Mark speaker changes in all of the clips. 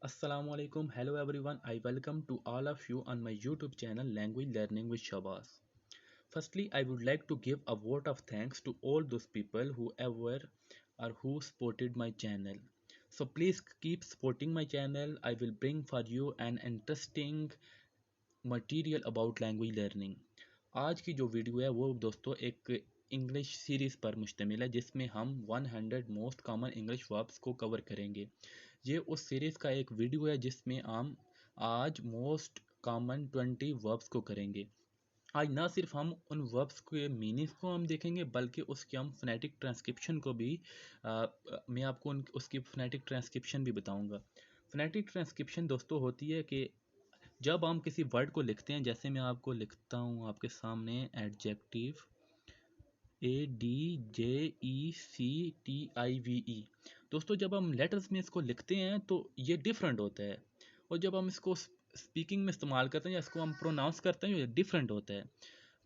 Speaker 1: Assalamualaikum. Hello everyone. I welcome to all of you on my YouTube channel Language Learning with Shabazz. Firstly, I would like to give a vote of thanks to all those people who ever or who supported my channel. So please keep supporting my channel. I will bring for you an interesting material about language learning. आज की जो video है वो दोस्तों एक English series पर मुश्तमिल है जिसमें हम 100 मोस्ट कॉमन इंग्लिश वर्ब्स को कवर करेंगे। ये उस सीरीज़ का एक वीडियो है जिसमें हम आज मोस्ट कॉमन 20 वर्ब्स को करेंगे। आज ना सिर्फ हम उन वर्ब्स के मीनिंग्स को हम देखेंगे बल्कि उसके हम फोनेटिक ट्रांसक्रिप्शन को भी मैं आपको उसकी फोनेटिक ट्रांसक्रिप्शन भी बताऊंगा। फोनेटिक ट्रांसक्रिप्शन दोस्तों होती है कि जब हम किसी वर्ड को लिखते हैं, जैसे मैं आपको लिखता हूँ आपके सामने एडजेक्टिव ADJECTIVE। दोस्तों जब हम लेटर्स में इसको लिखते हैं तो ये डिफरेंट होता है, और जब हम इसको स्पीकिंग में इस्तेमाल करते हैं या इसको हम प्रोनाउंस करते हैं ये डिफरेंट होता है।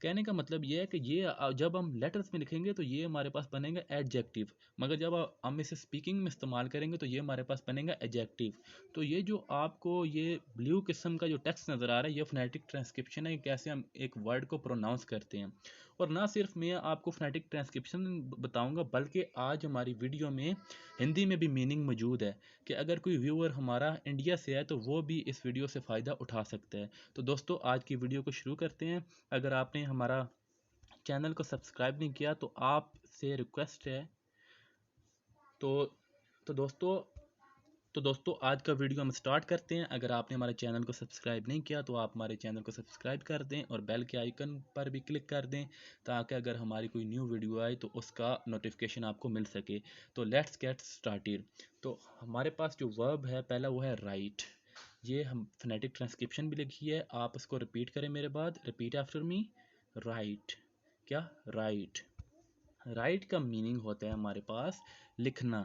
Speaker 1: कहने का मतलब ये है कि ये जब हम लेटर्स में लिखेंगे तो ये हमारे पास बनेगा एडजेक्टिव, मगर जब हम इसे स्पीकिंग में इस्तेमाल करेंगे तो ये हमारे पास बनेगा एडजेक्टिव। तो ये जो आपको ये ब्लू किस्म का जो टेक्स्ट नज़र आ रहा है ये फोनेटिक ट्रांसक्रिप्शन है कि कैसे हम एक वर्ड को प्रोनाउंस करते हैं। और ना सिर्फ मैं आपको फोनेटिक ट्रांसक्रिप्शन बताऊंगा बल्कि आज हमारी वीडियो में हिंदी में भी मीनिंग मौजूद है कि अगर कोई व्यूअर हमारा इंडिया से है तो वो भी इस वीडियो से फ़ायदा उठा सकता है। तो दोस्तों आज की वीडियो को शुरू करते हैं। अगर आपने हमारा चैनल को सब्सक्राइब नहीं किया तो आपसे रिक्वेस्ट है। तो तो दोस्तों आज का वीडियो हम स्टार्ट करते हैं। अगर आपने हमारे चैनल को सब्सक्राइब नहीं किया तो आप हमारे चैनल को सब्सक्राइब कर दें और बेल के आइकन पर भी क्लिक कर दें ताकि अगर हमारी कोई न्यू वीडियो आए तो उसका नोटिफिकेशन आपको मिल सके। तो लेट्स गेट स्टार्टेड। तो हमारे पास जो वर्ब है पहला वो है राइट। ये हम फोनेटिक ट्रांसक्रिप्शन भी लिखी है, आप इसको रिपीट करें मेरे बाद, रिपीट आफ्टर मी। राइट। क्या? राइट। राइट का मीनिंग होता है हमारे पास लिखना।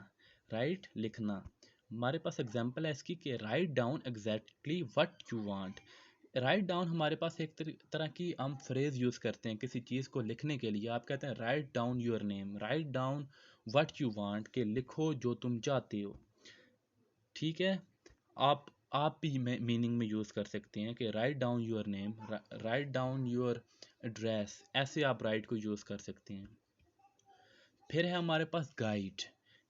Speaker 1: राइट, लिखना। हमारे पास एग्जांपल है इसकी कि write down exactly what you want. Write down हमारे पास एक तरह की हम फ्रेज यूज़ करते हैं किसी चीज़ को लिखने के लिए। आप कहते हैं write down your name, write down what you want, के लिखो जो तुम चाहते हो। ठीक है। आप भी मीनिंग में यूज़ कर सकते हैं कि write down your name, write down your address, ऐसे आप राइट को यूज़ कर सकते हैं। फिर है हमारे पास गाइड।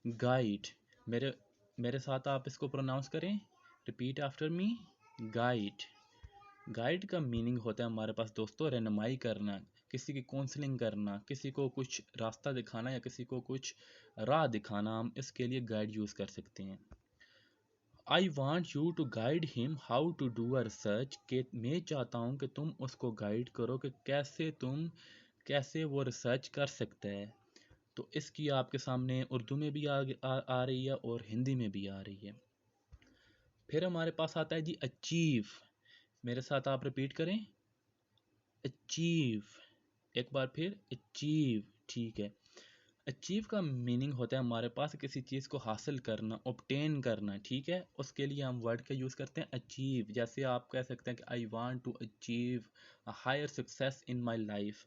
Speaker 1: गाइड, मेरे मेरे साथ आप इसको प्रोनाउंस करें, रिपीट आफ्टर मी। गाइड। गाइड का मीनिंग होता है हमारे पास दोस्तों रहनुमाई करना, किसी की काउंसलिंग करना, किसी को कुछ रास्ता दिखाना या किसी को कुछ राह दिखाना, हम इसके लिए गाइड यूज़ कर सकते हैं। I want you to guide him how to do a research, के मैं चाहता हूँ कि तुम उसको गाइड करो कि कैसे वो रिसर्च कर सकता है। तो इसकी आपके सामने उर्दू में भी आ रही है और हिंदी में भी आ रही है। फिर हमारे पास आता है जी अचीव। मेरे साथ आप रिपीट करें, अचीव। एक बार फिर अचीव। ठीक है। अचीव का मीनिंग होता है हमारे पास किसी चीज़ को हासिल करना, ऑब्टेन करना। ठीक है, उसके लिए हम वर्ड का यूज़ करते हैं अचीव। जैसे आप कह सकते हैं कि I want to achieve a higher success in my life.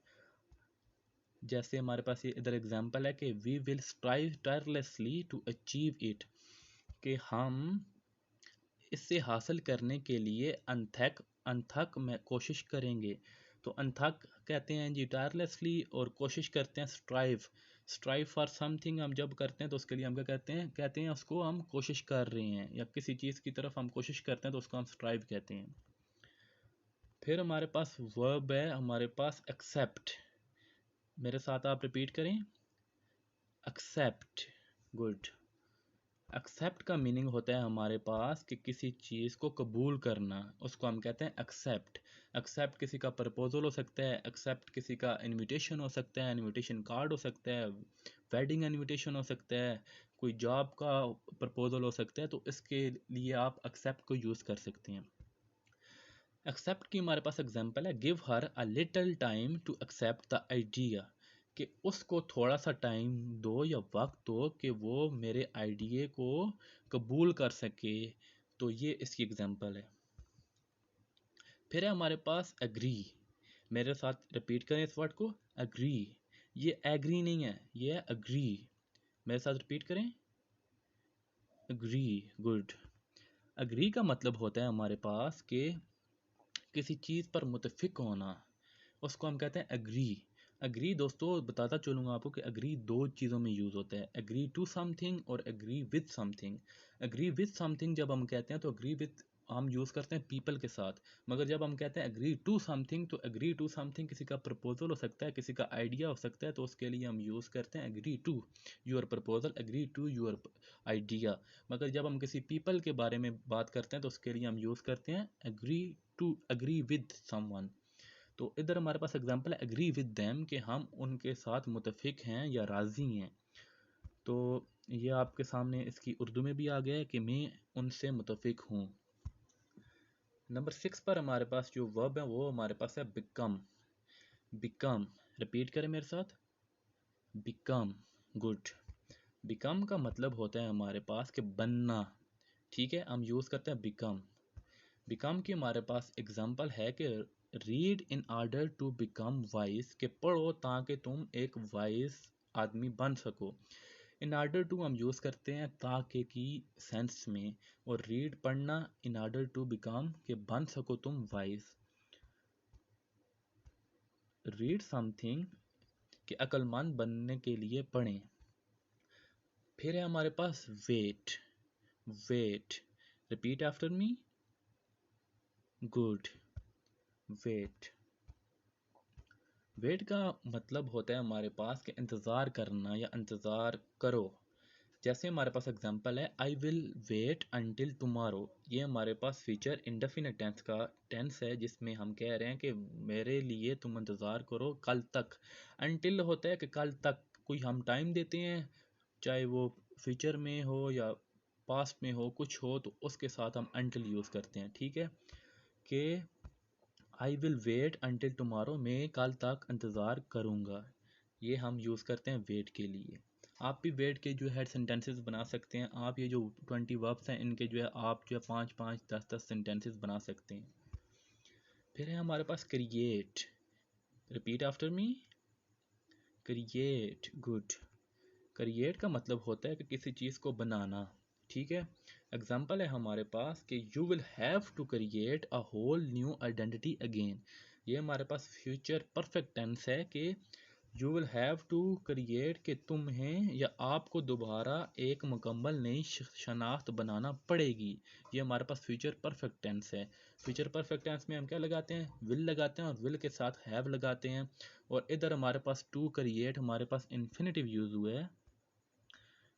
Speaker 1: जैसे हमारे पास ये इधर एग्जांपल है कि we will strive tirelessly to achieve it, कि हम इससे हासिल करने के लिए अनथक अनथक में कोशिश करेंगे। तो अनथक कहते हैं जी टायरलेसली, और कोशिश करते हैं स्ट्राइव। स्ट्राइव फॉर समथिंग हम जब करते हैं तो उसके लिए हम क्या कहते हैं उसको हम कोशिश कर रहे हैं, या किसी चीज़ की तरफ हम कोशिश करते हैं तो उसको हम स्ट्राइव कहते हैं। फिर हमारे पास वर्ब है हमारे पास एक्सेप्ट। मेरे साथ आप रिपीट करें, एक्सेप्ट। गुड। एक्सेप्ट का मीनिंग होता है हमारे पास कि किसी चीज़ को कबूल करना, उसको हम कहते हैं एक्सेप्ट। एक्सेप्ट किसी का प्रपोजल हो सकता है, एक्सेप्ट किसी का इनविटेशन हो सकता है, इनविटेशन कार्ड हो सकता है, वेडिंग इनविटेशन हो सकता है, कोई जॉब का प्रपोजल हो सकता है। तो इसके लिए आप एक्सेप्ट को यूज़ कर सकते हैं। एक्सेप्ट की हमारे पास एग्जांपल है give her a little time to accept the idea, कि उसको थोड़ा सा टाइम दो या वक्त दो कि वो मेरे आइडिया को कबूल कर सके। तो ये इसकी एग्जांपल है। फिर है हमारे पास एग्री। मेरे साथ रिपीट करें इस वर्ड को, एग्री। ये एग्री नहीं है, ये है एग्री। मेरे साथ रिपीट करें, एग्री। गुड। अग्री का मतलब होता है हमारे पास कि किसी चीज़ पर मुतफिक होना, उसको हम कहते हैं एग्री। एग्री दोस्तों बताता चलूँगा आपको कि एग्री दो चीज़ों में यूज़ होता है, एग्री टू समथिंग और agree with something. Agree with something जब हम कहते हैं तो एग्री विद हम यूज़ करते हैं पीपल के साथ, मगर जब हम कहते हैं एग्री टू समथिंग तो एग्री टू समथिंग किसी का प्रपोजल हो सकता है, किसी का आइडिया हो सकता है, तो उसके लिए हम यूज़ करते हैं agree to your proposal, agree to your idea. मगर जब हम किसी पीपल के बारे में बात करते हैं तो उसके लिए हम यूज़ करते हैं agree to agree with someone. तो इधर हमारे पास एग्जांपल है एग्री विद देम कि हम उनके साथ मुतफिक हैं या राज़ी हैं। तो ये आपके सामने इसकी उर्दू में भी आ गया है कि मैं उनसे मुतफिक हूँ। नंबर 6 पर हमारे पास जो वर्ब है वो हमारे पास है बिकम। बिकम, रिपीट करें मेरे साथ, बिकम। गुड। बिकम का मतलब होता है हमारे पास कि बनना, ठीक है, हम यूज़ करते हैं बिकम। बिकम की हमारे पास एग्जाम्पल है कि read in order to become wise, कि पढ़ो ताकि तुम एक वाइज आदमी बन सको। इन आर्डर टू हम यूज़ करते हैं ताकि की सेंस में, और रीड पढ़ना, इन आर्डर टू बिकम कि बन सको तुम वाइज। रीड समथिंग कि अक्लमंद बनने के लिए पढ़ें। फिर है हमारे पास wait. Wait, repeat after me. Good. Wait. Wait का मतलब होता है हमारे पास कि इंतज़ार करना या इंतज़ार करो। जैसे हमारे पास एग्जांपल है I will wait until tomorrow. ये हमारे पास फीचर इंडेफिनिट टेंस का टेंस है, जिसमें हम कह रहे हैं कि मेरे लिए तुम इंतज़ार करो कल तक। अंटिल होता है कि कल तक कोई हम टाइम देते हैं, चाहे वो फ्यूचर में हो या पास्ट में हो, कुछ हो तो उसके साथ हम अंटिल यूज़ करते हैं, ठीक है। कि I will wait until tomorrow, मैं कल तक इंतज़ार करूँगा, ये हम यूज़ करते हैं वेट के लिए। आप भी वेट के जो है सेंटेंसेस बना सकते हैं। आप ये जो 20 वर्ब्स हैं इनके जो है आप जो है 5-5 10-10 सेंटेंसेस बना सकते हैं। फिर है हमारे पास create. Repeat after me. Create. Good. Create का मतलब होता है कि किसी चीज़ को बनाना, ठीक है। एग्जाम्पल है हमारे पास कि you will have to create a whole new identity again. ये हमारे पास फ्यूचर परफेक्ट टेंस है कि you will have to create कि तुम्हें या आपको दोबारा एक मुकम्मल नई शनाख्त बनाना पड़ेगी। ये हमारे पास फ्यूचर परफेक्ट टेंस है। फ्यूचर परफेक्ट टेंस में हम क्या लगाते हैं, विल लगाते हैं, और विल के साथ हैव लगाते हैं। और इधर हमारे पास टू क्रिएट हमारे पास इन्फिनेटिव यूज़ हुआ है,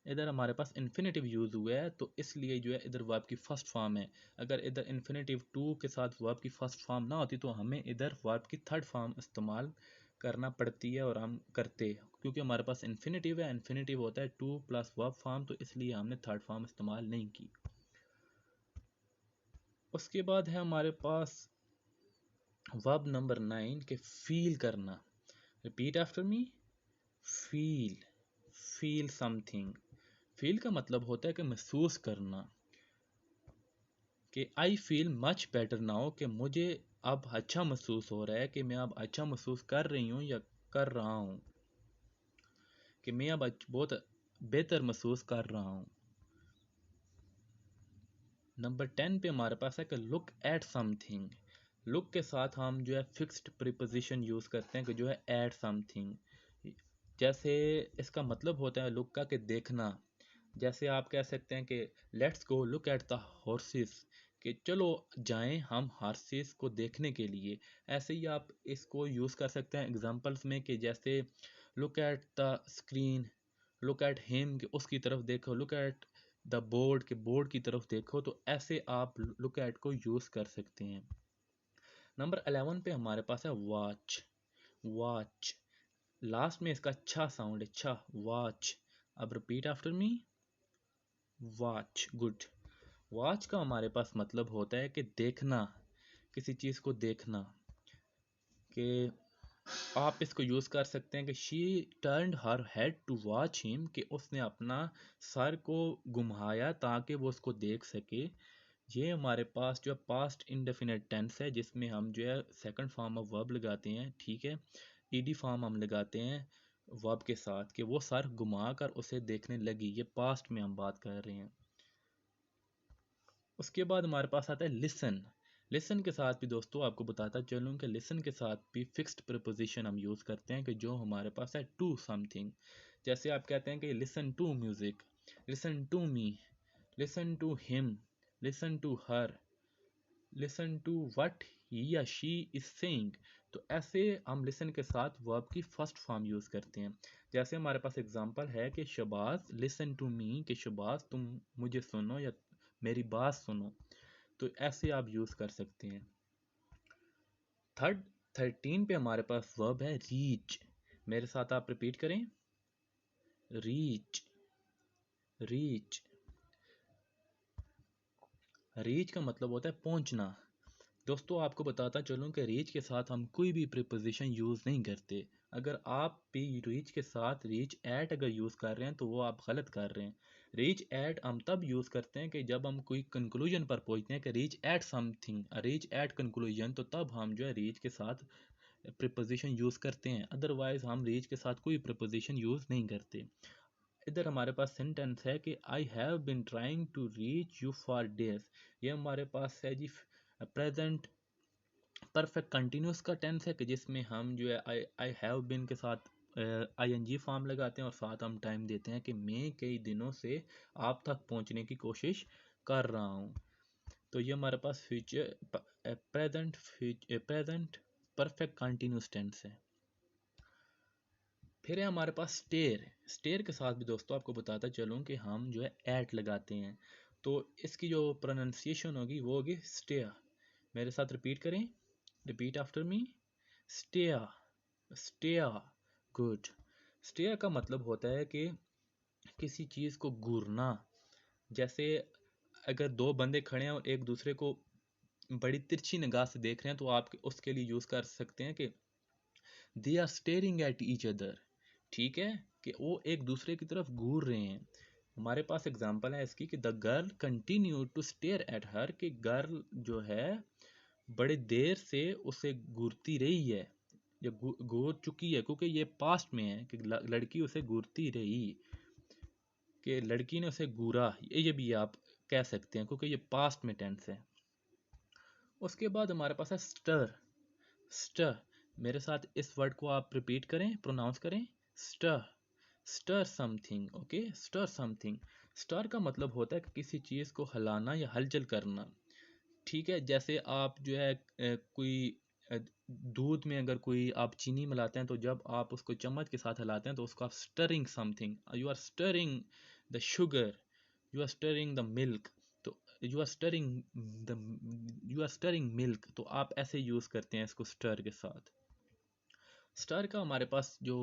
Speaker 1: इधर हमारे पास इन्फिनेटिव यूज़ हुआ है, तो इसलिए जो है इधर वर्ब की फर्स्ट फॉर्म है। अगर इधर इन्फिनेटिव टू के साथ वर्ब की फर्स्ट फॉर्म ना होती तो हमें इधर वर्ब की थर्ड फॉर्म इस्तेमाल करना पड़ती है, और हम करते, क्योंकि हमारे पास इन्फिनेटिव है, इन्फिनेटिव होता है टू प्लस वर्ब फॉर्म, तो इसलिए हमने थर्ड फॉर्म इस्तेमाल नहीं की। उसके बाद है हमारे पास वर्ब नंबर 9 के फील करना। रिपीट आफ्टर मी। फील। Feel something. फील का मतलब होता है कि महसूस करना, कि I feel much better now, कि मुझे अब अच्छा महसूस हो रहा है, कि मैं अब अच्छा महसूस कर रही हूँ या कर रहा हूँ, कि मैं अब बहुत बेहतर महसूस कर रहा हूँ। नंबर 10 पे हमारे पास है कि लुक एट समथिंग। लुक के साथ हम जो है फिक्स्ड प्रीपोजिशन यूज़ करते हैं कि जो है एट समथिंग। जैसे इसका मतलब होता है लुक का कि देखना। जैसे आप कह सकते हैं कि let's go look at the horses, कि चलो जाएं हम हॉर्सेस को देखने के लिए। ऐसे ही आप इसको यूज़ कर सकते हैं एग्जांपल्स में, कि जैसे look at the screen, look at him कि उसकी तरफ देखो, लुक एट द बोर्ड के बोर्ड की तरफ देखो। तो ऐसे आप लुक एट को यूज़ कर सकते हैं। नंबर 11 पे हमारे पास है वॉच। वॉच, लास्ट में इसका अच्छा साउंड, अच्छा, वॉच। अब रिपीट आफ्टर मी। वॉच। गुड। वॉच का हमारे पास मतलब होता है कि देखना, किसी चीज़ को देखना। कि आप इसको यूज़ कर सकते हैं कि she turned her head to watch him, कि उसने अपना सर को घुमाया ताकि वो उसको देख सके। ये हमारे पास जो है पास्ट इंडेफिनिट टेंस है, जिसमें हम जो है सेकंड फॉर्म ऑफ वर्ब लगाते हैं, ठीक है। ईडी फॉर्म हम लगाते हैं वर्ब के साथ, कि वो सर घुमा कर उसे देखने लगी। ये पास्ट में हम बात कर रहे हैं। उसके बाद हमारे पास आता है लिसन। लिसन के साथ भी दोस्तों आपको बताता चलूँ कि लिसन के साथ भी फिक्स्ड प्रीपोजिशन हम यूज़ करते हैं कि जो हमारे पास है टू समथिंग। जैसे आप कहते हैं कि listen to music, listen to me, listen to him, listen to her, listen to what he या शी इज सेइंग। तो ऐसे हम लिसन के साथ वर्ब की फर्स्ट फॉर्म यूज़ करते हैं। जैसे हमारे पास एग्जांपल है कि शबाज लिसन टू मी, कि शबाज तुम मुझे सुनो या मेरी बात सुनो। तो ऐसे आप यूज़ कर सकते हैं। 13 पे हमारे पास वर्ब है रीच। मेरे साथ आप रिपीट करें, रीच, रीच। रीच का मतलब होता है पहुंचना। दोस्तों आपको बताता चलूँ कि रीच के साथ हम कोई भी प्रीपोजिशन यूज़ नहीं करते। अगर आप भी रीच के साथ रीच एट अगर यूज़ कर रहे हैं तो वो आप गलत कर रहे हैं। रीच एट हम तब यूज़ करते हैं कि जब हम कोई कंक्लूजन पर पहुंचते हैं कि reach at something, reach at conclusion, तो तब हम जो है रीच के साथ प्रीपोजिशन यूज़ करते हैं। अदरवाइज हम रीच के साथ कोई प्रीपोजिशन यूज़ नहीं करते। इधर हमारे पास सेंटेंस है कि I have been trying to reach you for days. ये हमारे पास है जी प्रेजेंट परफेक्ट कंटिन्यूस का टेंस है कि जिसमें हम जो है आई हैव बिन के साथ आईएनजी फॉर्म लगाते हैं और साथ हम टाइम देते हैं कि मैं कई दिनों से आप तक पहुंचने की कोशिश कर रहा हूं। तो ये हमारे पास future present perfect continuous tense है। फिर है हमारे पास स्टेयर। स्टेयर के साथ भी दोस्तों आपको बताता चलूँ कि हम जो है एट लगाते हैं। तो इसकी जो प्रोनाउंसिएशन होगी वो होगी स्टेयर। मेरे साथ रिपीट करें, repeat after me, stare, stare. Good. Stare का मतलब होता है कि किसी चीज़ को घूरना। जैसे अगर दो बंदे खड़े हैं और एक दूसरे को बड़ी तिरछी निगाह से देख रहे हैं तो आप उसके लिए यूज़ कर सकते हैं कि they are staring at each other. ठीक है, कि वो एक दूसरे की तरफ घूर रहे हैं। हमारे पास एग्जांपल है इसकी कि the girl continue to stare at her, कि गर्ल जो है बड़े देर से उसे घूरती रही है या घूर चुकी है, क्योंकि ये पास्ट में है कि लड़की उसे घूरती रही, कि लड़की ने उसे घूरा। ये भी आप कह सकते हैं क्योंकि ये पास्ट में टेंस है। उसके बाद हमारे पास है स्टर। स्टर। मेरे साथ इस वर्ड को आप रिपीट करें, प्रोनाउंस करें, stir, stir something. Okay, stir something. Stir का मतलब होता है कि किसी चीज़ को हिलाना या हलचल करना। ठीक है, जैसे आप जो है कोई अ, दूध में अगर कोई आप चीनी मिलाते हैं तो जब आप उसको चम्मच के साथ हिलाते हैं तो उसको आप stirring something, you are stirring the sugar, you are stirring the milk. तो you are stirring the you are stirring milk, तो आप ऐसे यूज़ करते हैं इसको स्टर के साथ। स्टर का हमारे पास जो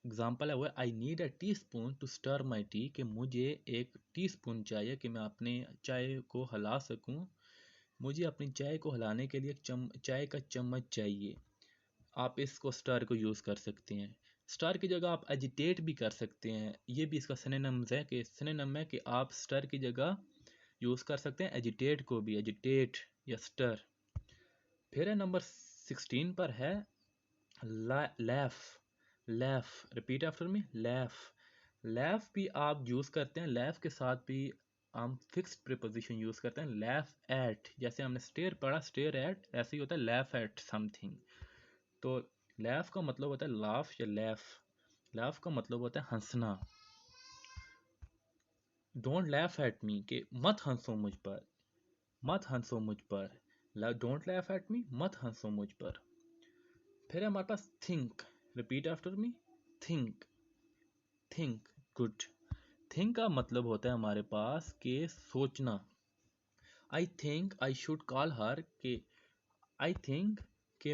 Speaker 1: एग्जाम्पल है वो है I need a teaspoon to stir my tea, कि मुझे एक टी स्पून चाहिए कि मैं अपने चाय को हिला सकूं। मुझे अपनी चाय को हिलाने के लिए चाय का चम्मच चाहिए। आप इसको स्टर को यूज़ कर सकते हैं। स्टर की जगह आप एजिटेट भी कर सकते हैं। ये भी इसका सिनोनिम्स है कि सिनोनिम है कि आप स्टर की जगह यूज़ कर सकते हैं एजिटेट को भी, एजिटेट या स्टर। फिर है नंबर 16 पर है laugh. Laugh, repeat after me, laugh. Laugh भी आप यूज़ करते हैं, लैफ के साथ भी हम फिक्स्ड प्रीपोजिशन यूज़ करते हैं। लैफ एट, जैसे हमने स्टेयर पढ़ा, स्टेयर एट, ऐसे ही होता है लैफ एट समथिंग। तो लैफ का मतलब होता है लाफ या लैफ। लाफ का मतलब होता है हंसना। डोंट लैफ एट मी, कि मत हंसो मुझ पर, मत हंसो मुझ पर। डोंट लैफ एट मी, मत हंसो मुझ पर। फिर हमारे पास think. Repeat after me, think, think. Good. Think का मतलब होता है हमारे पास कि सोचना। I think I should call her, के आई थिंक कि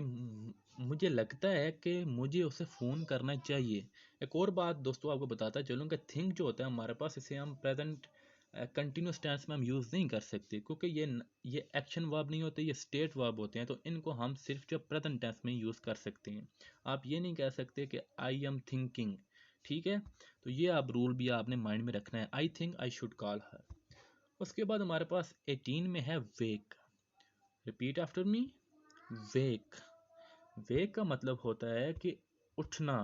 Speaker 1: मुझे लगता है कि मुझे उसे फ़ोन करना चाहिए। एक और बात दोस्तों आपको बताता चलूँ कि थिंक जो होता है हमारे पास, इसे हम प्रेजेंट कंटिन्यूस टेंस में हम यूज़ नहीं कर सकते, क्योंकि ये एक्शन वर्ब नहीं होते, ये स्टेट वर्ब होते हैं। तो इनको हम सिर्फ जो प्रेजेंट टेंस में यूज़ कर सकते हैं। आप ये नहीं कह सकते कि आई एम थिंकिंग। ठीक है, तो ये आप रूल भी आपने माइंड में रखना है, आई थिंक आई शुड कॉल हर। उसके बाद हमारे पास 18 में है वेक। रिपीट आफ्टर मी, वेक। वेक का मतलब होता है कि उठना,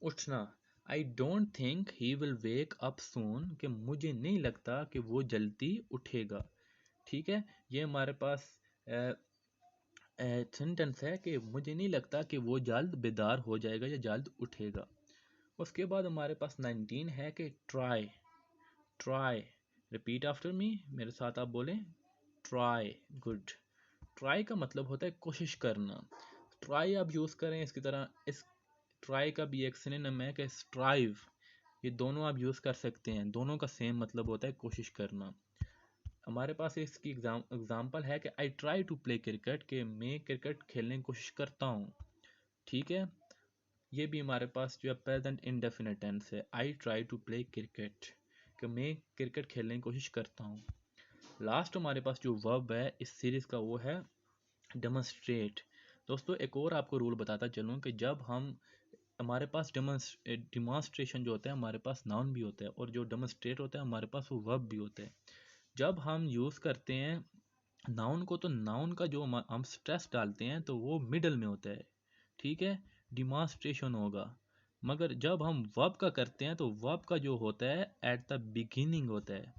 Speaker 1: उठना। I don't think he will wake up सून, कि मुझे नहीं लगता कि वो जल्दी उठेगा। ठीक है, ये हमारे पास सेंटेंस है कि मुझे नहीं लगता कि वो जल्द बेदार हो जाएगा या जल्द उठेगा। उसके बाद हमारे पास 19 है कि ट्राई। ट्राई, रिपीट आफ्टर मी, मेरे साथ आप बोलें, ट्राई। गुड। ट्राई का मतलब होता है कोशिश करना। ट्राई आप यूज़ करें इसकी तरह, इस ट्राई का भी एक सिनोनिम है कि स्ट्राइव। ये दोनों आप यूज़ कर सकते हैं, दोनों का सेम मतलब होता है कोशिश करना। हमारे पास इसकी एग्जाम्पल है कि I try to play cricket, कि मैं क्रिकेट खेलने की कोशिश करता हूँ। ठीक है, ये भी हमारे पास जो है प्रेजेंट इंडेफिनिट टेंस है, I try to play cricket, कि मैं क्रिकेट खेलने की कोशिश करता हूँ। लास्ट हमारे पास जो वर्ब है इस सीरीज का वो है डेमोन्स्ट्रेट। दोस्तों एक और आपको रूल बताता चलूँ कि जब हम हमारे पास डिमॉन्स्ट्रेशन जो होता है हमारे पास नाउन भी होता है, और जो डेमोन्स्ट्रेट होता है हमारे पास वो वर्ब भी होता है। जब हम यूज़ करते हैं नाउन को, तो नाउन का जो हम स्ट्रेस डालते हैं तो वो मिडल में होता है। ठीक है, डिमॉन्स्ट्रेशन होगा। मगर जब हम वर्ब का करते हैं तो वर्ब का जो होता है एट द बिगिनिंग होता है।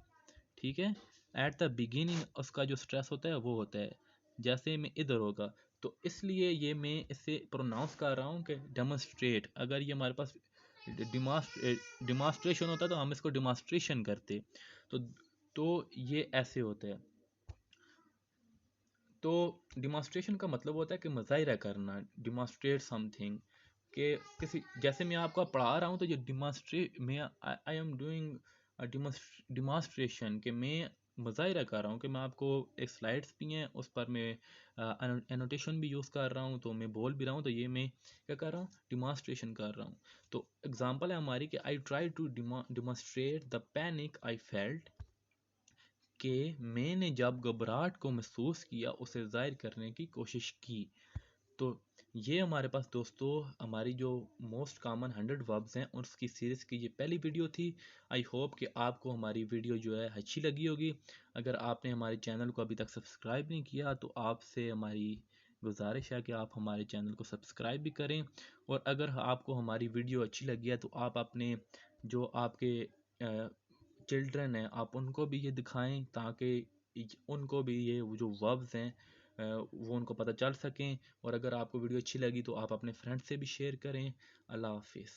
Speaker 1: ठीक है, एट द बिगिनिंग उसका जो स्ट्रेस होता है वो होता है, जैसे में इधर होगा। तो इसलिए ये मैं इसे प्रोनाउंस कर रहा हूँ कि डेमोन्स्ट्रेट। अगर ये हमारे पास डिमॉन्स्ट्रेशन होता तो हम इसको डिमॉन्स्ट्रेशन करते। तो तो ये ऐसे होता है। तो डिमॉन्स्ट्रेशन का मतलब होता है कि मुजाहिरा करना, डिमॉन्स्ट्रेट समथिंग, कि किसी, जैसे मैं आपको पढ़ा रहा हूँ तो ये डिमॉन्स्ट्रेट, मैं आई एम डूइंग डिमॉन्स्ट्रेशन, कि मैं मुजाहिरा कर रहा हूँ, कि मैं आपको एक स्लाइड्स भी हैं उस पर मैं एनोटेशन भी यूज़ कर रहा हूँ, तो मैं बोल भी रहा हूँ, तो ये मैं क्या कर रहा हूँ, डिमॉन्स्ट्रेशन कर रहा हूँ। तो एग्जांपल है हमारी कि I try to demonstrate the panic I felt, कि मैंने जब घबराहट को महसूस किया उसे जाहिर करने की कोशिश की। तो ये हमारे पास दोस्तों हमारी जो मोस्ट कॉमन 100 वर्ब्स हैं उसकी सीरीज़ की ये पहली वीडियो थी। आई होप कि आपको हमारी वीडियो जो है अच्छी लगी होगी। अगर आपने हमारे चैनल को अभी तक सब्सक्राइब नहीं किया तो आपसे हमारी गुजारिश है कि आप हमारे चैनल को सब्सक्राइब भी करें। और अगर आपको हमारी वीडियो अच्छी लगी है तो आप अपने जो आपके चिल्ड्रन हैं आप उनको भी ये दिखाएं, ताकि उनको भी ये जो वर्ब्स हैं वो उनको पता चल सकें। और अगर आपको वीडियो अच्छी लगी तो आप अपने फ्रेंड से भी शेयर करें। अल्लाह हाफिज़।